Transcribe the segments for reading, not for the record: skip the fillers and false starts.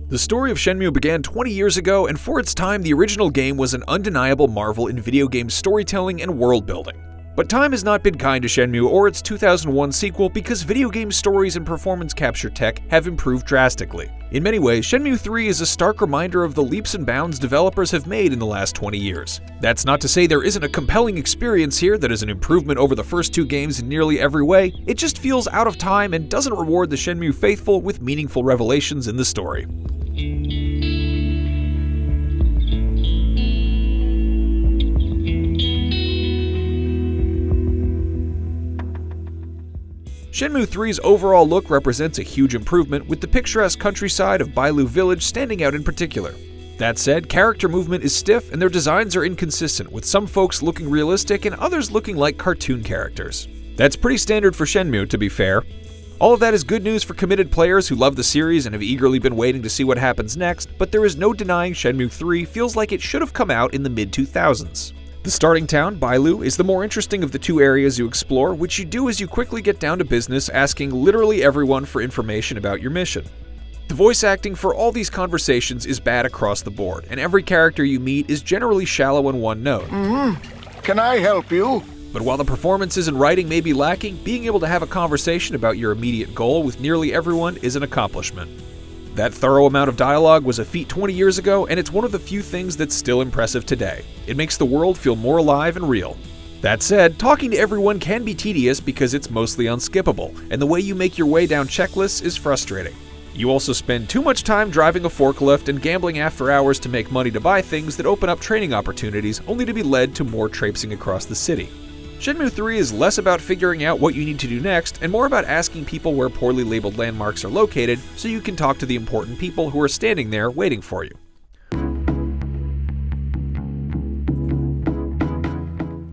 The story of Shenmue began 20 years ago, and for its time, the original game was an undeniable marvel in video game storytelling and world building. But time has not been kind to Shenmue or its 2001 sequel because video game stories and performance capture tech have improved drastically. In many ways, Shenmue 3 is a stark reminder of the leaps and bounds developers have made in the last 20 years. That's not to say there isn't a compelling experience here that is an improvement over the first two games in nearly every way, it just feels out of time and doesn't reward the Shenmue faithful with meaningful revelations in the story. Shenmue 3's overall look represents a huge improvement, with the picturesque countryside of Bailu Village standing out in particular. That said, character movement is stiff and their designs are inconsistent, with some folks looking realistic and others looking like cartoon characters. That's pretty standard for Shenmue, to be fair. All of that is good news for committed players who love the series and have eagerly been waiting to see what happens next, but there is no denying Shenmue 3 feels like it should have come out in the mid-2000s. The starting town, Bailu, is the more interesting of the two areas you explore, which you do as you quickly get down to business asking literally everyone for information about your mission. The voice acting for all these conversations is bad across the board, and every character you meet is generally shallow and one note. Can I help you? But while the performances and writing may be lacking, being able to have a conversation about your immediate goal with nearly everyone is an accomplishment. That thorough amount of dialogue was a feat 20 years ago, and it's one of the few things that's still impressive today. It makes the world feel more alive and real. That said, talking to everyone can be tedious because it's mostly unskippable, and the way you make your way down checklists is frustrating. You also spend too much time driving a forklift and gambling after hours to make money to buy things that open up training opportunities, only to be led to more traipsing across the city. Shenmue 3 is less about figuring out what you need to do next and more about asking people where poorly labeled landmarks are located so you can talk to the important people who are standing there waiting for you.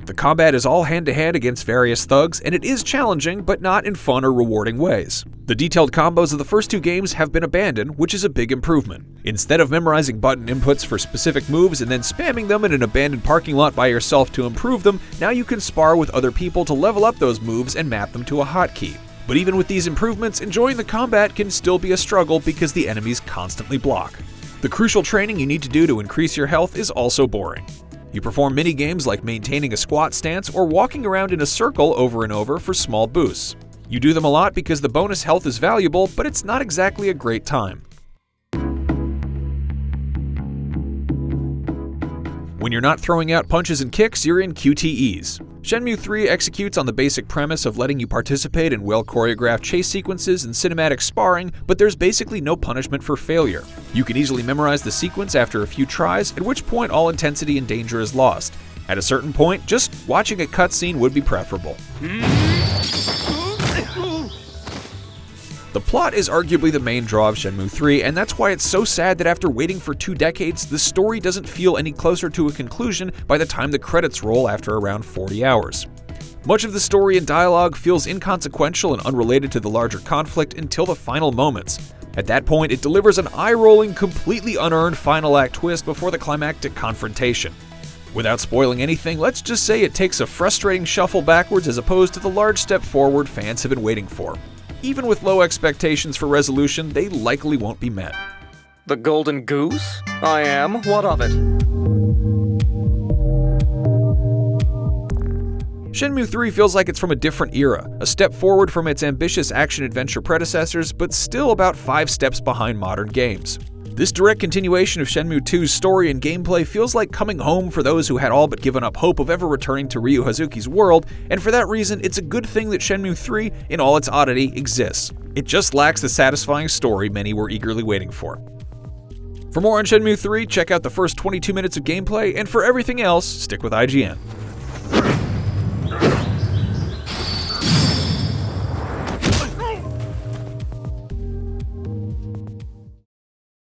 The combat is all hand-to-hand against various thugs, and it is challenging, but not in fun or rewarding ways. The detailed combos of the first two games have been abandoned, which is a big improvement. Instead of memorizing button inputs for specific moves and then spamming them in an abandoned parking lot by yourself to improve them, now you can spar with other people to level up those moves and map them to a hotkey. But even with these improvements, enjoying the combat can still be a struggle because the enemies constantly block. The crucial training you need to do to increase your health is also boring. You perform mini-games like maintaining a squat stance or walking around in a circle over and over for small boosts. You do them a lot because the bonus health is valuable, but it's not exactly a great time. When you're not throwing out punches and kicks, you're in QTEs. Shenmue 3 executes on the basic premise of letting you participate in well-choreographed chase sequences and cinematic sparring, but there's basically no punishment for failure. You can easily memorize the sequence after a few tries, at which point all intensity and danger is lost. At a certain point, just watching a cutscene would be preferable. The plot is arguably the main draw of Shenmue 3, and that's why it's so sad that after waiting for 2 decades, the story doesn't feel any closer to a conclusion by the time the credits roll after around 40 hours. Much of the story and dialogue feels inconsequential and unrelated to the larger conflict until the final moments. At that point, it delivers an eye-rolling, completely unearned final act twist before the climactic confrontation. Without spoiling anything, let's just say it takes a frustrating shuffle backwards as opposed to the large step forward fans have been waiting for. Even with low expectations for resolution, they likely won't be met. The Golden Goose? I am. What of it? Shenmue 3 feels like it's from a different era, a step forward from its ambitious action-adventure predecessors, but still about 5 steps behind modern games. This direct continuation of Shenmue 2's story and gameplay feels like coming home for those who had all but given up hope of ever returning to Ryo Hazuki's world, and for that reason, it's a good thing that Shenmue 3, in all its oddity, exists. It just lacks the satisfying story many were eagerly waiting for. For more on Shenmue 3, check out the first 22 minutes of gameplay, and for everything else, stick with IGN.